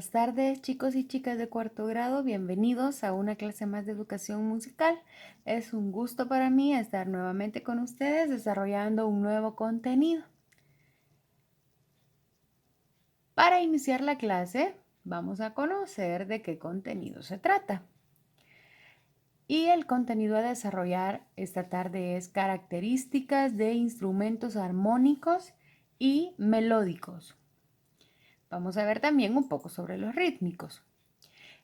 Buenas tardes, chicos y chicas de cuarto grado. Bienvenidos a una clase más de educación musical. Es un gusto para mí estar nuevamente con ustedes desarrollando un nuevo contenido. Para iniciar la clase, vamos a conocer de qué contenido se trata. Y el contenido a desarrollar esta tarde es características de instrumentos armónicos y melódicos. Vamos a ver también un poco sobre los rítmicos.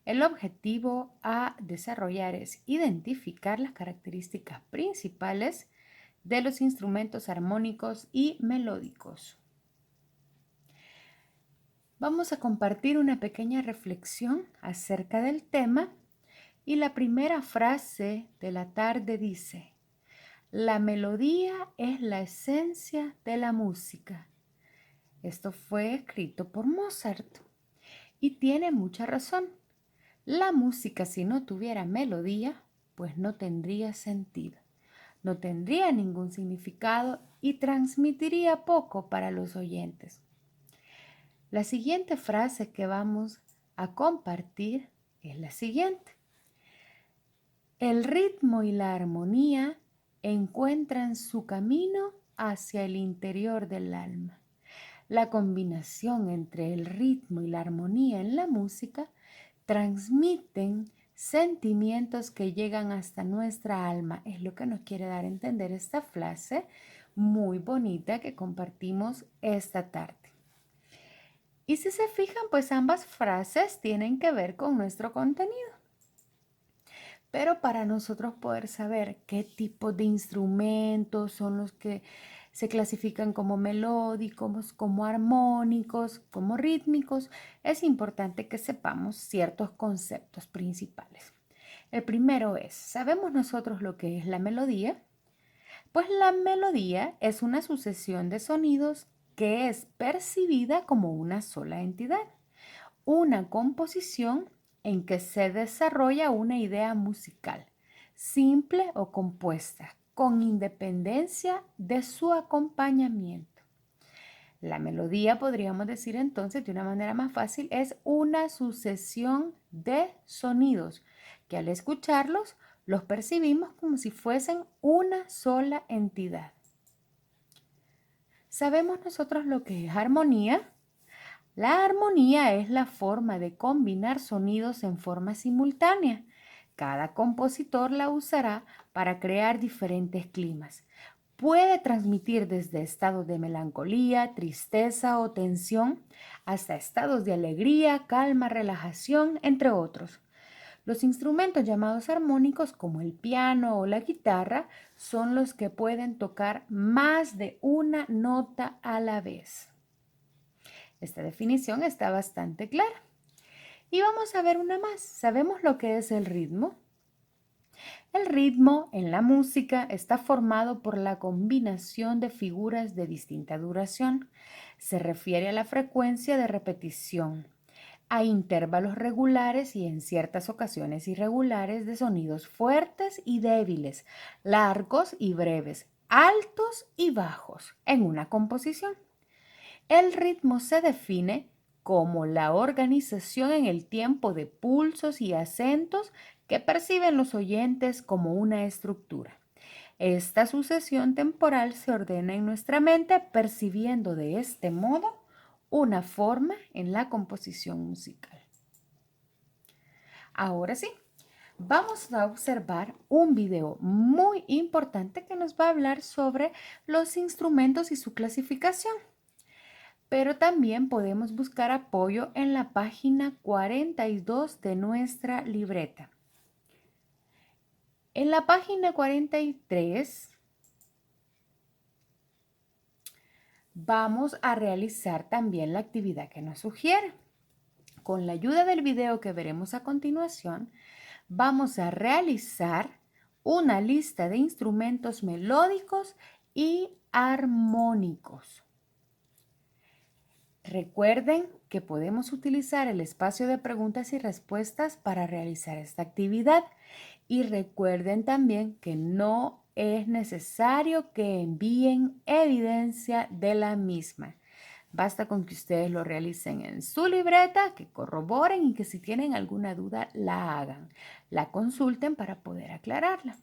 El objetivo a desarrollar es identificar las características principales de los instrumentos armónicos y melódicos. Vamos a compartir una pequeña reflexión acerca del tema y la primera frase de la tarde dice: la melodía es la esencia de la música. Esto fue escrito por Mozart y tiene mucha razón. La música, si no tuviera melodía, pues no tendría sentido, no tendría ningún significado y transmitiría poco para los oyentes. La siguiente frase que vamos a compartir es la siguiente: el ritmo y la armonía encuentran su camino hacia el interior del alma. La combinación entre el ritmo y la armonía en la música transmiten sentimientos que llegan hasta nuestra alma. Es lo que nos quiere dar a entender esta frase muy bonita que compartimos esta tarde. Y si se fijan, pues ambas frases tienen que ver con nuestro contenido. Pero para nosotros poder saber qué tipo de instrumentos son los que se clasifican como melódicos, como armónicos, como rítmicos, es importante que sepamos ciertos conceptos principales. El primero es, ¿sabemos nosotros lo que es la melodía? Pues la melodía es una sucesión de sonidos que es percibida como una sola entidad, una composición en que se desarrolla una idea musical, simple o compuesta, con independencia de su acompañamiento. La melodía, podríamos decir entonces de una manera más fácil, es una sucesión de sonidos que al escucharlos los percibimos como si fuesen una sola entidad. ¿Sabemos nosotros lo que es armonía? La armonía es la forma de combinar sonidos en forma simultánea. Cada compositor la usará para crear diferentes climas. Puede transmitir desde estados de melancolía, tristeza o tensión hasta estados de alegría, calma, relajación, entre otros. Los instrumentos llamados armónicos, como el piano o la guitarra, son los que pueden tocar más de una nota a la vez. Esta definición está bastante clara. Y vamos a ver una más. ¿Sabemos lo que es el ritmo? El ritmo en la música está formado por la combinación de figuras de distinta duración. Se refiere a la frecuencia de repetición, a intervalos regulares y en ciertas ocasiones irregulares de sonidos fuertes y débiles, largos y breves, altos y bajos en una composición. El ritmo se define como la organización en el tiempo de pulsos y acentos que perciben los oyentes como una estructura. Esta sucesión temporal se ordena en nuestra mente percibiendo de este modo una forma en la composición musical. Ahora sí, vamos a observar un video muy importante que nos va a hablar sobre los instrumentos y su clasificación. Pero también podemos buscar apoyo en la página 42 de nuestra libreta. En la página 43 vamos a realizar también la actividad que nos sugiere. Con la ayuda del video que veremos a continuación, vamos a realizar una lista de instrumentos melódicos y armónicos. Recuerden que podemos utilizar el espacio de preguntas y respuestas para realizar esta actividad y recuerden también que no es necesario que envíen evidencia de la misma. Basta con que ustedes lo realicen en su libreta, que corroboren y que si tienen alguna duda la hagan, la consulten para poder aclararla.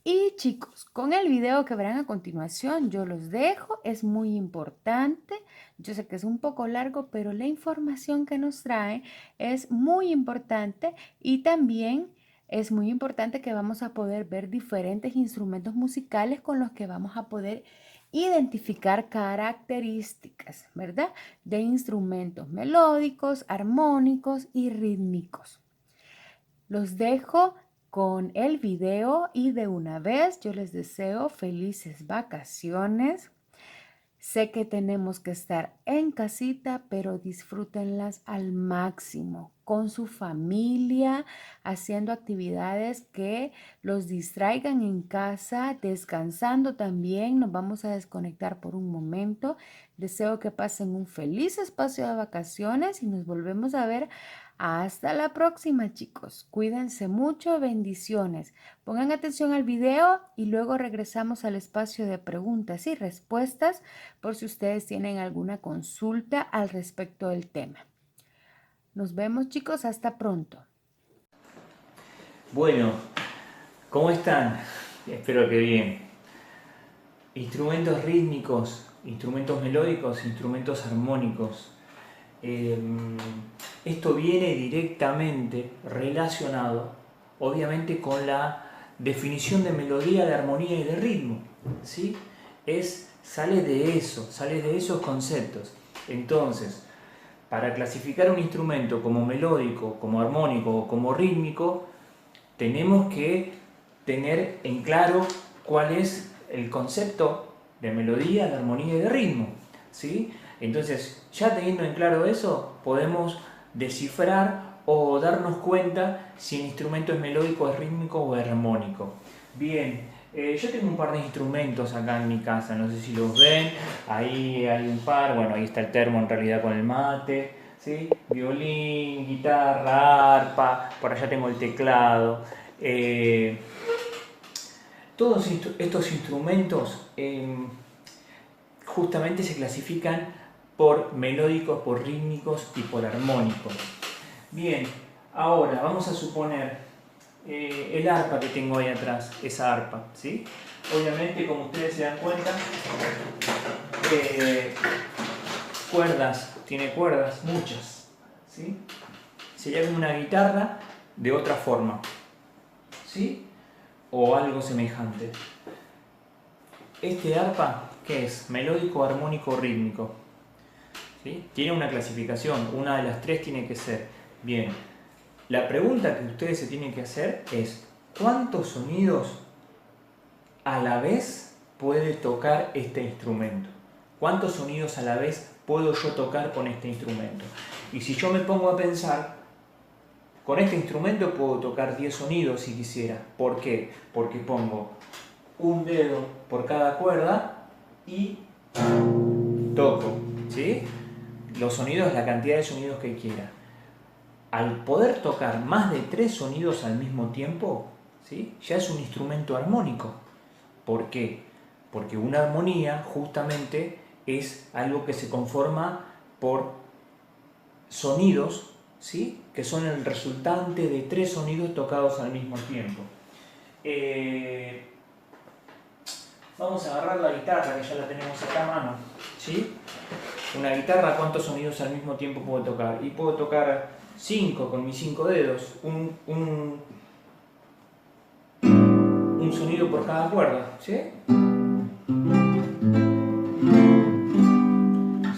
Y chicos, con el video que verán a continuación yo los dejo, es muy importante, yo sé que es un poco largo, pero la información que nos trae es muy importante y también es muy importante que vamos a poder ver diferentes instrumentos musicales con los que vamos a poder identificar características, ¿verdad? De instrumentos melódicos, armónicos y rítmicos. Los dejo con el video y de una vez yo les deseo felices vacaciones. Sé que tenemos que estar en casita, pero disfrútenlas al máximo, con su familia, haciendo actividades que los distraigan en casa, descansando también. Nos vamos a desconectar por un momento. Deseo que pasen un feliz espacio de vacaciones y nos volvemos a ver. Hasta la próxima, chicos. Cuídense mucho, bendiciones. Pongan atención al video y luego regresamos al espacio de preguntas y respuestas por si ustedes tienen alguna consulta al respecto del tema. Nos vemos, chicos, hasta pronto. Bueno, ¿cómo están? Espero que bien. Instrumentos rítmicos, instrumentos melódicos, instrumentos armónicos. Esto viene directamente relacionado, obviamente, con la definición de melodía, de armonía y de ritmo, ¿sí? Sale de esos conceptos. Entonces, para clasificar un instrumento como melódico, como armónico o como rítmico, tenemos que tener en claro cuál es el concepto de melodía, de armonía y de ritmo, ¿sí? Entonces, ya teniendo en claro eso, podemos descifrar o darnos cuenta si el instrumento es melódico, es rítmico o es armónico. Bien, yo tengo un par de instrumentos acá en mi casa, no sé si los ven, ahí hay un par, bueno, ahí está el termo en realidad con el mate, ¿sí? Violín, guitarra, arpa, por allá tengo el teclado. Todos estos instrumentos justamente se clasifican por melódicos, por rítmicos y por armónicos. Bien, ahora vamos a suponer el arpa que tengo ahí atrás, esa arpa, ¿sí? Obviamente, como ustedes se dan cuenta, tiene cuerdas, muchas, ¿sí? Sería como una guitarra de otra forma, ¿sí? O algo semejante. Este arpa, ¿qué es? Melódico, armónico, rítmico. ¿Sí? Tiene una clasificación, una de las tres tiene que ser. Bien, la pregunta que ustedes se tienen que hacer es: ¿cuántos sonidos a la vez puede tocar este instrumento? ¿Cuántos sonidos a la vez puedo yo tocar con este instrumento? Y si yo me pongo a pensar, con este instrumento puedo tocar 10 sonidos si quisiera. ¿Por qué? Porque pongo un dedo por cada cuerda y toco, ¿sí? Los sonidos, la cantidad de sonidos que quiera. Al poder tocar más de 3 sonidos al mismo tiempo, ¿sí? Ya es un instrumento armónico. ¿Por qué? Porque una armonía justamente es algo que se conforma por sonidos, ¿sí? Que son el resultante de 3 sonidos tocados al mismo tiempo. Vamos a agarrar la guitarra, que ya la tenemos acá a mano, ¿sí? Una guitarra, ¿cuántos sonidos al mismo tiempo puedo tocar? Y puedo tocar 5 con mis 5 dedos, un sonido por cada cuerda, ¿sí?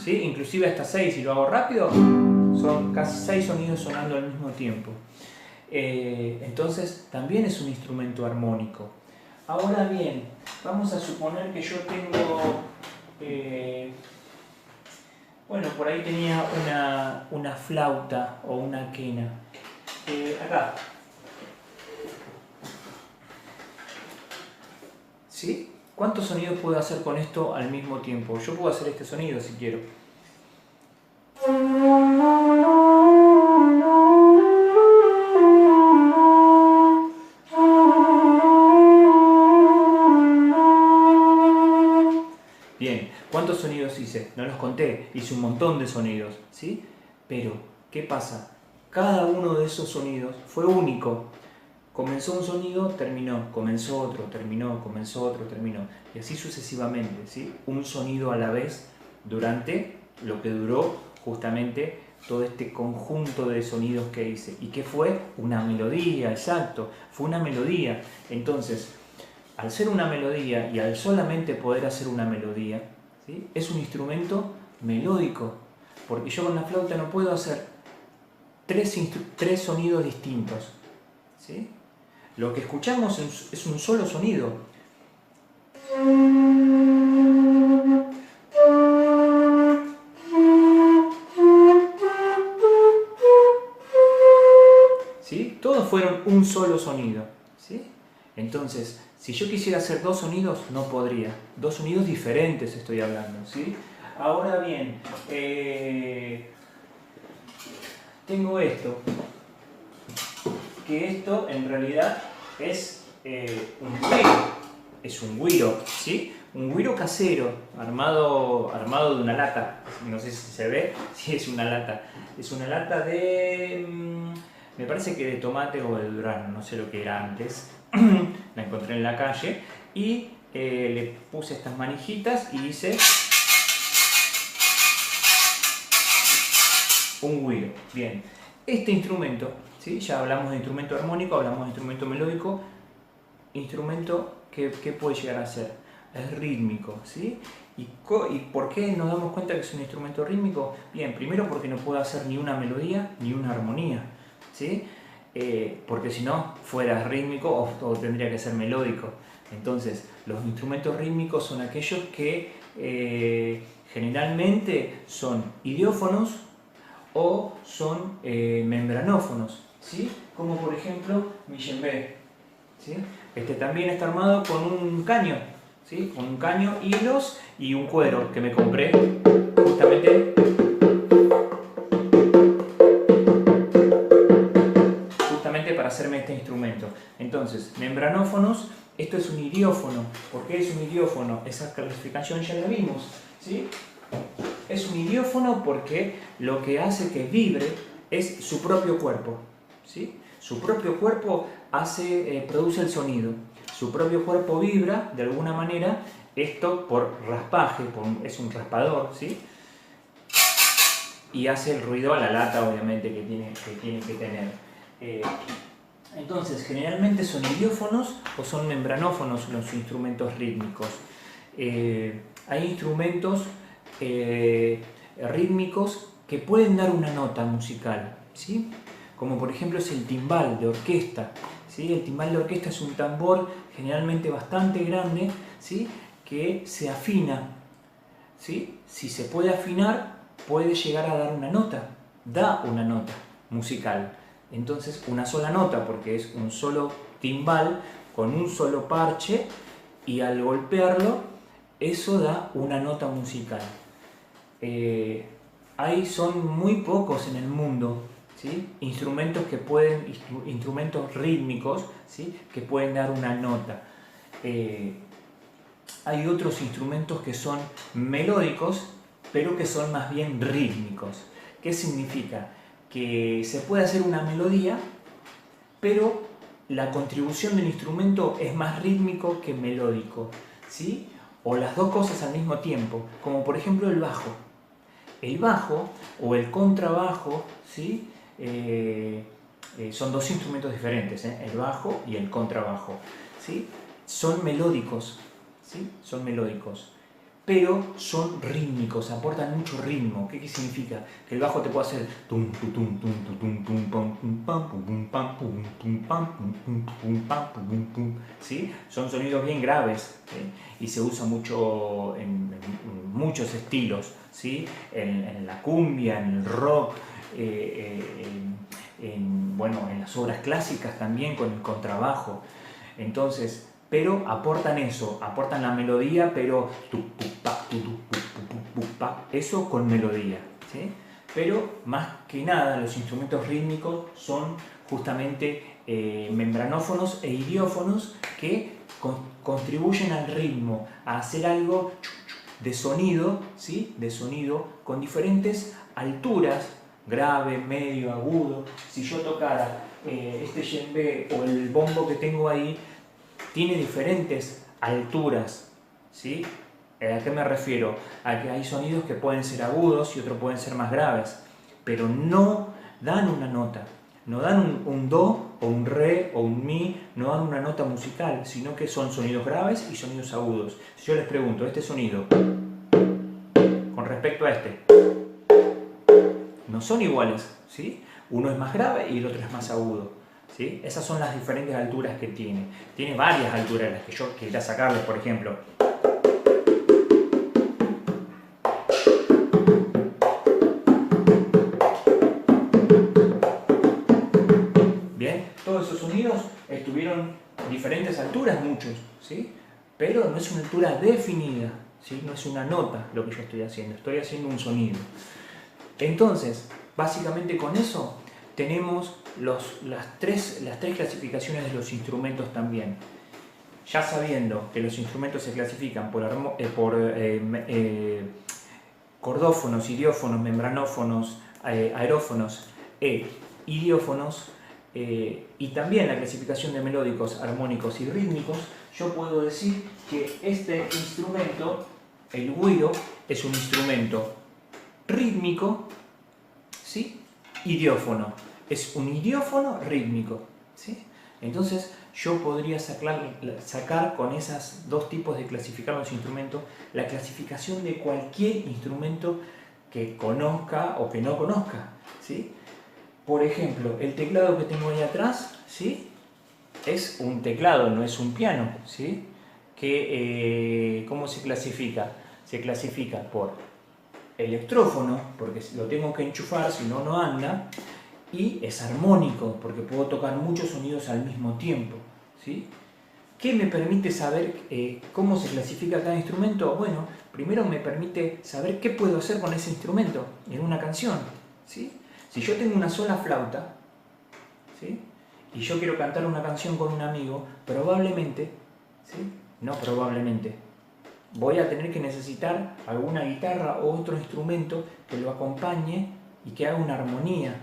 ¿Sí? Inclusive hasta 6, si lo hago rápido, son casi 6 sonidos sonando al mismo tiempo. Entonces también es un instrumento armónico. Ahora bien, vamos a suponer que yo tengo, bueno, por ahí tenía una flauta o una quena. Acá. ¿Sí? ¿Cuántos sonidos puedo hacer con esto al mismo tiempo? Yo puedo hacer este sonido si quiero. Bien, ¿cuántos sonidos hice? hice un montón de sonidos, ¿sí? Pero, ¿qué pasa? Cada uno de esos sonidos fue único. Comenzó un sonido, terminó, comenzó otro, terminó, comenzó otro, terminó. Y así sucesivamente, ¿sí? Un sonido a la vez durante lo que duró justamente todo este conjunto de sonidos que hice. ¿Y qué fue? Una melodía, exacto, fue una melodía. Entonces, al ser una melodía y al solamente poder hacer una melodía, ¿sí? Es un instrumento melódico, porque yo con la flauta no puedo hacer tres sonidos distintos, ¿sí? Lo que escuchamos es un solo sonido. ¿Sí? Todos fueron un solo sonido, ¿sí? Entonces, si yo quisiera hacer dos sonidos, no podría. Dos sonidos diferentes estoy hablando, ¿sí? Ahora bien, tengo esto, que esto en realidad es un güiro, es un güiro, ¿sí? Un güiro casero, armado de una lata, no sé si se ve, si es una lata de, me parece que de tomate o de durazno, no sé lo que era antes, la encontré en la calle y le puse estas manijitas y hice un güiro. Bien, este instrumento, ¿sí? Ya hablamos de instrumento armónico, hablamos de instrumento melódico, instrumento que puede llegar a ser, es rítmico, ¿sí? ¿Y por qué nos damos cuenta que es un instrumento rítmico? Bien, primero porque no puede hacer ni una melodía ni una armonía, ¿sí? Porque si no fuera rítmico o tendría que ser melódico. Entonces, los instrumentos rítmicos son aquellos que generalmente son idiófonos o son membranófonos, ¿sí? Como por ejemplo mi djembe, ¿sí? Este también está armado con un caño, ¿sí? Con un caño, hilos y un cuero que me compré justamente para hacerme este instrumento. Entonces, membranófonos, esto es un idiófono. ¿Por qué es un idiófono? Esa clasificación ya la vimos, ¿sí? Es un idiófono porque lo que hace que vibre es su propio cuerpo, ¿sí? Su propio cuerpo produce el sonido. Su propio cuerpo vibra de alguna manera, esto por raspaje, es un raspador, ¿sí? Y hace el ruido a la lata, obviamente, que tiene que tener. Entonces, generalmente son idiófonos o son membranófonos los instrumentos rítmicos. Hay instrumentos rítmicos que pueden dar una nota musical, ¿sí? Como por ejemplo es el timbal de orquesta, ¿sí? El timbal de orquesta es un tambor generalmente bastante grande, ¿sí? Que se afina, ¿sí? Si se puede afinar, puede llegar a dar una nota, da una nota musical. Entonces, una sola nota, porque es un solo timbal con un solo parche, y al golpearlo, eso da una nota musical. Son muy pocos en el mundo, ¿sí? Instrumentos rítmicos, ¿sí? Que pueden dar una nota. Hay otros instrumentos que son melódicos, pero que son más bien rítmicos. ¿Qué significa? Que se puede hacer una melodía, pero la contribución del instrumento es más rítmico que melódico, ¿sí? O las dos cosas al mismo tiempo, como por ejemplo el bajo. El bajo o el contrabajo, ¿sí? Son dos instrumentos diferentes, el bajo y el contrabajo, ¿sí? Son melódicos, ¿sí? Son melódicos, pero son rítmicos, aportan mucho ritmo. ¿Qué significa? Que el bajo te puede hacer tum tum tum tum tum tum pam pum pam pum pam pum pum pam pum pum pam pum pum, ¿sí? Son sonidos bien graves, y se usa mucho en muchos estilos, ¿sí? En la cumbia, en el rock, en las obras clásicas también con el contrabajo. Entonces, pero aportan eso, aportan la melodía, pero eso con melodía, ¿sí? Pero más que nada los instrumentos rítmicos son justamente membranófonos e idiófonos que contribuyen al ritmo, a hacer algo de sonido, ¿sí? De sonido con diferentes alturas, grave, medio, agudo. Si yo tocara este djembe o el bombo que tengo ahí, tiene diferentes alturas, ¿sí? ¿A qué me refiero? A que hay sonidos que pueden ser agudos y otros pueden ser más graves, pero no dan una nota. No dan un do o un re o un mi, no dan una nota musical, sino que son sonidos graves y sonidos agudos. Si yo les pregunto, este sonido con respecto a este, no son iguales, ¿sí? Uno es más grave y el otro es más agudo, ¿sí? Esas son las diferentes alturas que tiene. Tiene varias alturas, las que yo quería sacarles, por ejemplo. Todos esos sonidos estuvieron diferentes alturas, muchos, ¿sí? Pero no es una altura definida, ¿sí? No es una nota lo que yo estoy haciendo un sonido. Entonces, básicamente con eso tenemos las tres clasificaciones de los instrumentos también. Ya sabiendo que los instrumentos se clasifican por cordófonos, idiófonos, membranófonos, aerófonos e idiófonos, y también la clasificación de melódicos, armónicos y rítmicos, yo puedo decir que este instrumento, el güiro, es un instrumento rítmico, ¿sí? Idiófono. Es un idiófono rítmico, ¿sí? Entonces yo podría sacar con esos dos tipos de clasificar los instrumentos la clasificación de cualquier instrumento que conozca o que no conozca, ¿sí? Por ejemplo, el teclado que tengo ahí atrás, ¿sí? Es un teclado, no es un piano, ¿sí? ¿Cómo se clasifica? Se clasifica por electrófono, porque lo tengo que enchufar, si no, no anda, y es armónico, porque puedo tocar muchos sonidos al mismo tiempo, ¿sí? ¿Qué me permite saber cómo se clasifica cada instrumento? Bueno, primero me permite saber qué puedo hacer con ese instrumento en una canción, ¿sí? Si yo tengo una sola flauta, ¿sí? Y yo quiero cantar una canción con un amigo, probablemente, ¿sí? No probablemente, voy a tener que necesitar alguna guitarra o otro instrumento que lo acompañe y que haga una armonía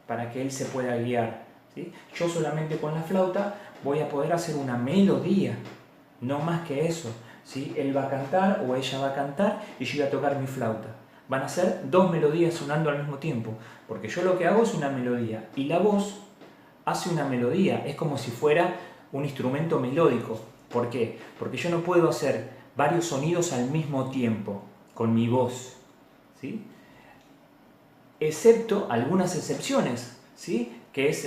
para que él se pueda guiar, ¿sí? Yo solamente con la flauta voy a poder hacer una melodía, no más que eso, ¿sí? Él va a cantar o ella va a cantar y yo voy a tocar mi flauta. Van a ser dos melodías sonando al mismo tiempo, porque yo lo que hago es una melodía y la voz hace una melodía, es como si fuera un instrumento melódico. ¿Por qué? Porque yo no puedo hacer varios sonidos al mismo tiempo con mi voz, ¿sí? Excepto algunas excepciones, ¿sí? Que es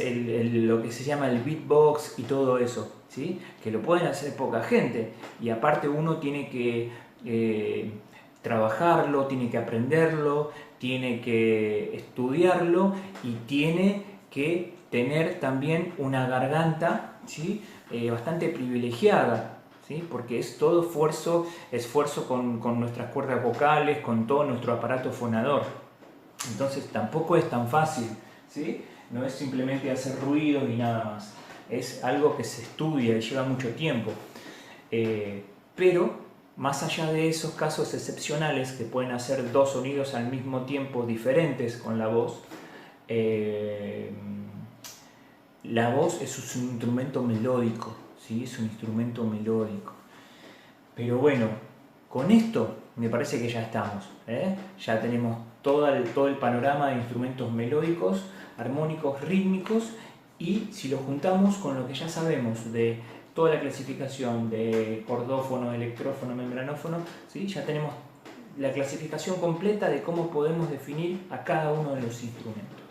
lo que se llama el beatbox y todo eso, ¿sí? Que lo pueden hacer poca gente y aparte uno tiene que trabajarlo, tiene que aprenderlo, tiene que estudiarlo y tiene que tener también una garganta, ¿sí? Bastante privilegiada, ¿sí? Porque es todo esfuerzo con nuestras cuerdas vocales, con todo nuestro aparato fonador. Entonces tampoco es tan fácil, ¿sí? No es simplemente hacer ruidos y nada más. Es algo que se estudia y lleva mucho tiempo. Pero más allá de esos casos excepcionales que pueden hacer dos sonidos al mismo tiempo diferentes con la voz es un instrumento melódico, ¿sí? Es un instrumento melódico. Pero bueno, con esto me parece que ya estamos, ¿eh? Ya tenemos todo el panorama de instrumentos melódicos, armónicos, rítmicos, y si lo juntamos con lo que ya sabemos de toda la clasificación de cordófono, electrófono, membranófono, ¿sí? Ya tenemos la clasificación completa de cómo podemos definir a cada uno de los instrumentos.